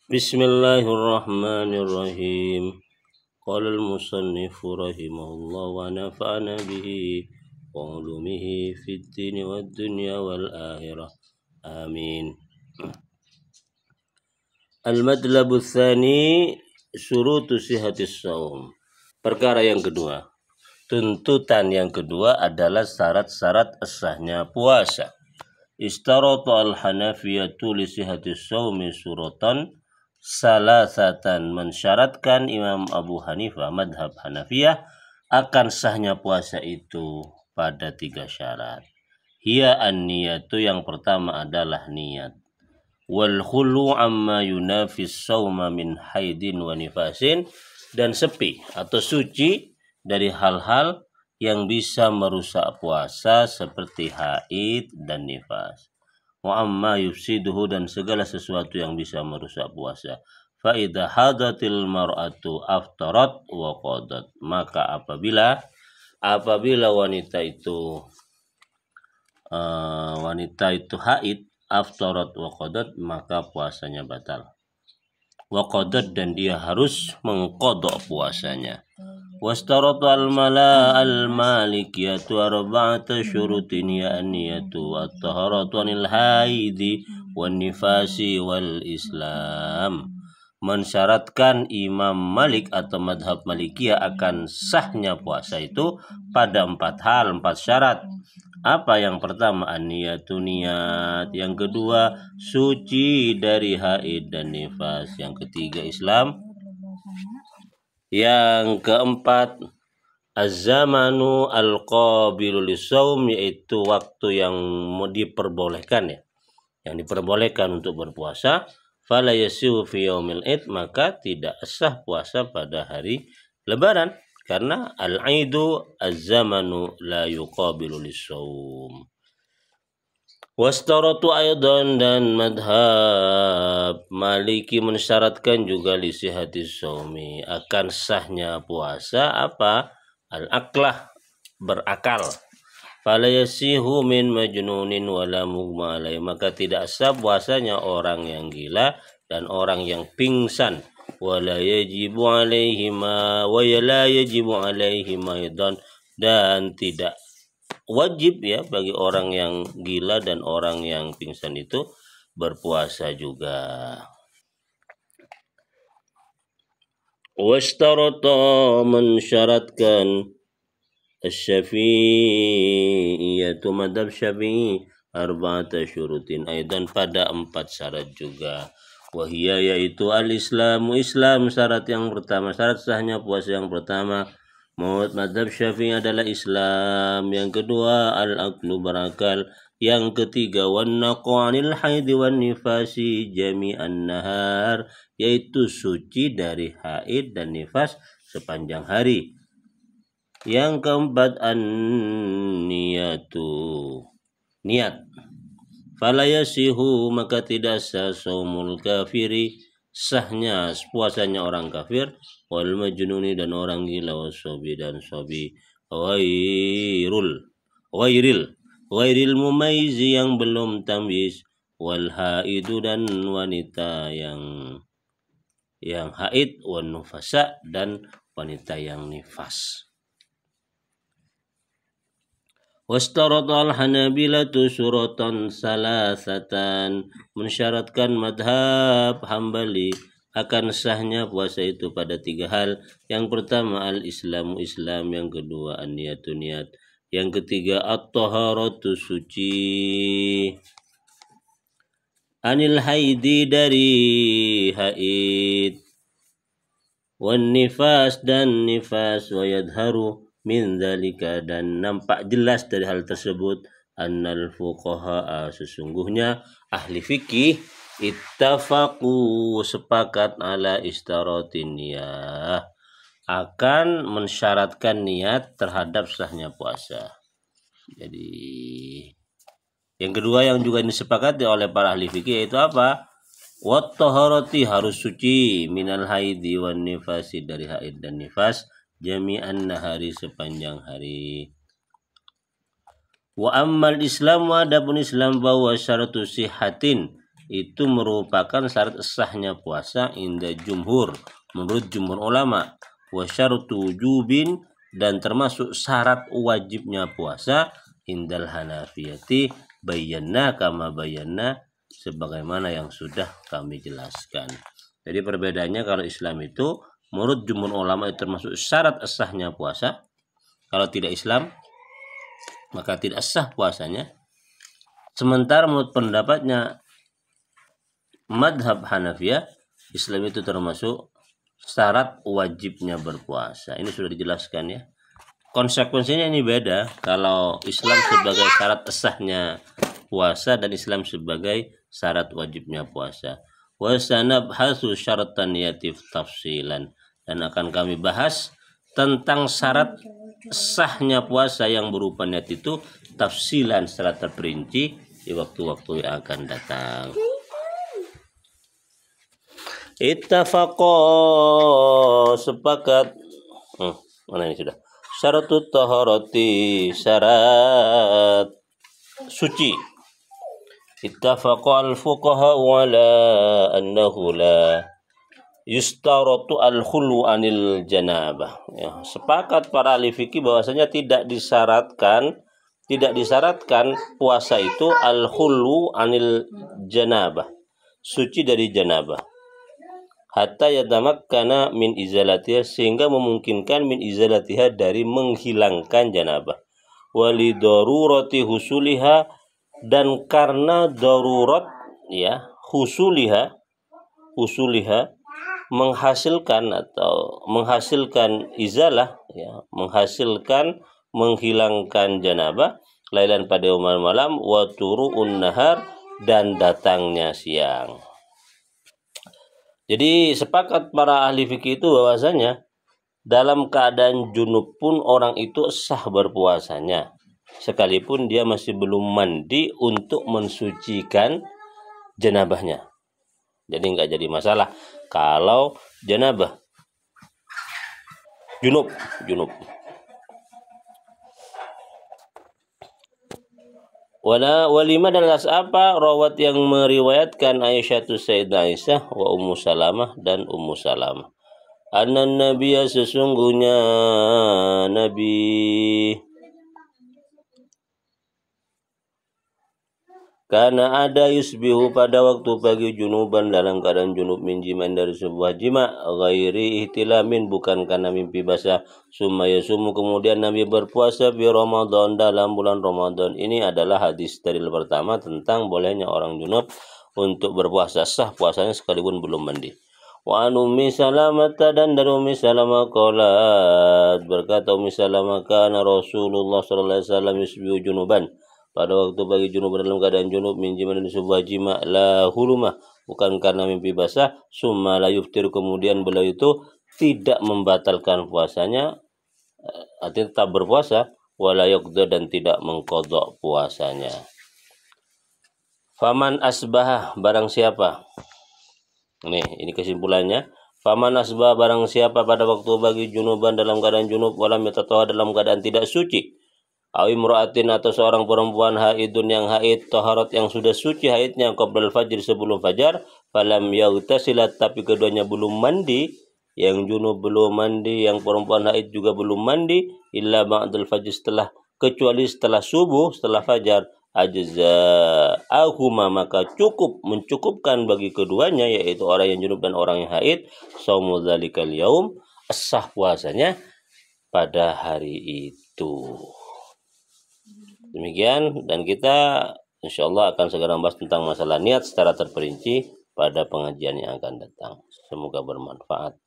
Bismillahirrahmanirrahim. Qala al-musannif rahimahullah wa nafa'ana bihi wa ulumihi fid dini wad dunya wal akhirah. Amin. Al-madlabu tsani syurutu sihatis shaum. Perkara yang kedua, tuntutan yang kedua adalah syarat-syarat sahnya puasa. Istaratu al-Hanafiyatu li sihatis shaumi suratan salasatan, mensyaratkan Imam Abu Hanifah madhab Hanafiyah akan sahnya puasa itu pada 3 syarat. Hiya an-niyatu, yang pertama adalah niat. Wal khulu amma yunafis sauma min haidin wa nifasin, dan sepi atau suci dari hal-hal yang bisa merusak puasa seperti haid dan nifas. Wa amma yufsiduhu, dan segala sesuatu yang bisa merusak puasa. Fa idza hadatil mar'atu aftarat wa qadat, maka apabila wanita itu haid, aftarat wa qadat, maka puasanya batal. Wa qadat, dan dia harus mengqadha puasanya. Wastaratu al-malikiyatu arba'ata syurutin, ya an-niyatu at-taharatu anil haidi wan nifasi wal islam. Mensyaratkan Imam Malik atau madhab Malikiyah akan sahnya puasa itu pada 4 syarat. Apa yang pertama? An-niyatu, niat. Yang kedua, suci dari haid dan nifas. Yang ketiga, Islam. Yang keempat, az-zamanu al-qabilu lis-shaum, yaitu waktu yang diperbolehkan, yang diperbolehkan untuk berpuasa. Fala yasihu fi yaumil id, maka tidak sah puasa pada hari Lebaran, karena al-aidu az-zamanu la yuqabilu lis-shaum. Wastaratu aidan, dan madhab Maliki mensyaratkan juga li sihatis shaumi, akan sahnya puasa apa? Al-aqlah, berakal. Fala yasihu min majnunin wala mughma alaih, maka tidak sah puasanya orang yang gila dan orang yang pingsan. Wala yajibu alaihima wa la yajibu alaihima aidan, dan tidak wajib bagi orang yang gila dan orang yang pingsan itu berpuasa juga. Wastarata, mensyaratkan Asy-Syafi'iyatu, madhab Syafi'i, arba'ata syurutin aidan, pada 4 syarat juga. Wahia, yaitu al-islamu, Islam, syarat yang pertama, syarat sahnya puasa yang pertama madhab Syafi'i adalah Islam. Yang kedua, al-aqlu, berakal. Yang ketiga, wan naqu anil haidi wan nifasi jami'an nahar, yaitu suci dari haid dan nifas sepanjang hari. Yang keempat, an-niyatu, niat. Fala yasihu, maka tidak sah saumul kafiri, sahnya puasanya orang kafir, wal majnuni, dan orang gila, wasobi, dan sobi, ghairil mumayyizi, yang belum tamyiz, wal haidu, dan wanita yang haid, wan nufasa, dan wanita yang nifas. Wastarata al-Hanabilatu suratan salasatan, mensyaratkan madhab Hambali akan sahnya puasa itu pada 3 hal. Yang pertama, al-islamu, Islam. Yang kedua, an-niyatu, niat. Yang ketiga, at-taharatu, suci. Anil haidi, dari haid. Wan nifas, dan nifas. Wa yadharu min dzalika, dan nampak jelas dari hal tersebut, annal fuqaha, sesungguhnya ahli fikih, ittafaqu, sepakat, ala istaratin niyah, akan mensyaratkan niat terhadap sahnya puasa. Jadi yang kedua yang juga disepakati oleh para ahli fikih yaitu apa? Wat taharati, harus suci, minal haidi wan nifasi, dari haid dan nifas, jami'an nahari, sepanjang hari. Wa ammal Islam, adapun Islam, bahwa syaratu sihatin, itu merupakan syarat sahnya puasa inda jumhur, menurut jumhur ulama. Wa syartu wujubin, dan termasuk syarat wajibnya puasa indal hanafiyati bayyana kama bayyana, sebagaimana yang sudah kami jelaskan. Jadi perbedaannya, kalau Islam itu menurut jumhur ulama itu termasuk syarat sahnya puasa. Kalau tidak Islam maka tidak sah puasanya. Sementara menurut pendapatnya madhab Hanafiyah, Islam itu termasuk syarat wajibnya berpuasa. Ini sudah dijelaskan ya. Konsekuensinya ini beda. Kalau Islam sebagai syarat sahnya puasa dan Islam sebagai syarat wajibnya puasa. Wa sanabhasu syaratan yatif tafsilan, dan akan kami bahas tentang syarat sahnya puasa yang berupa niat itu tafsilan secara terperinci di waktu-waktu yang akan datang. Ittafaqo, sepakat. Mana ini sudah? Syaratut taharati, syarat suci. Ittafaqa al-fuqaha wala annahu la yustaratu al-khulu anil janabah. Ya, sepakat para ahli fikih bahwasanya tidak disyaratkan puasa itu al-khulu anil janabah, suci dari janabah. Hatta yatamakkana min izalatiha, sehingga memungkinkan min izalatiha, dari menghilangkan janabah. Wali darurati husuliha, dan karena darurat ya husuliha menghasilkan izalah ya, menghasilkan menghilangkan janabah, lailan pada malam, wa turu'un nahar, dan datangnya siang. Jadi sepakat para ahli fikih itu bahwasanya dalam keadaan junub pun orang itu sah berpuasanya, sekalipun dia masih belum mandi untuk mensucikan janabahnya. Jadi nggak jadi masalah kalau janabah junub. Walima dan apa rawat yang meriwayatkan Aisyah Sayyidah Aisyah wa Ummu Salamah dan Ummu Salamah. Anna Nabiya, sesungguhnya Nabi karena ada yusbihu pada waktu pagi junuban, dalam keadaan junub min jiman, dari sebuah jima, ghairi ihtilamin, bukan karena mimpi basah. Summa yasumu, kemudian Nabi berpuasa fi Ramadan, dalam bulan Ramadan. Ini adalah hadis dalil pertama tentang bolehnya orang junub untuk berpuasa, sah puasanya sekalipun belum mandi. Wa an Ummi Salamah, dan dari Ummi Salamah qalat, berkata Ummi Salamah, kana Rasulullah sallallahu alaihi wasallam yusbihu junuban, pada waktu bagi junub, dalam keadaan junub, min jiman, dari sebuah jima, la hulumah, bukan karena mimpi basah. Summa la yuftir, kemudian beliau itu tidak membatalkan puasanya, artinya tetap berpuasa, wala yaqda, dan tidak mengqadha puasanya. Faman asbah, barang siapa, ini kesimpulannya. Faman asbah, barang siapa pada waktu bagi junuban, dalam keadaan junub, walam yatatawa, dalam keadaan tidak suci, awi mura'atin, atau seorang perempuan haidun yang haid, taharat yang sudah suci haidnya, qoblal fajr, sebelum fajar, falam yaghtasilat, tapi keduanya belum mandi, yang junub belum mandi, yang perempuan haid juga belum mandi, illa ba'dal fajr, kecuali setelah subuh, setelah fajar, ajza'ahuma, maka mencukupkan bagi keduanya, yaitu orang yang junub dan orang yang haid, saumu dzalikal yaum, sah puasanya pada hari itu. Demikian, dan kita insyaallah akan segera membahas tentang masalah niat secara terperinci pada pengajian yang akan datang. Semoga bermanfaat.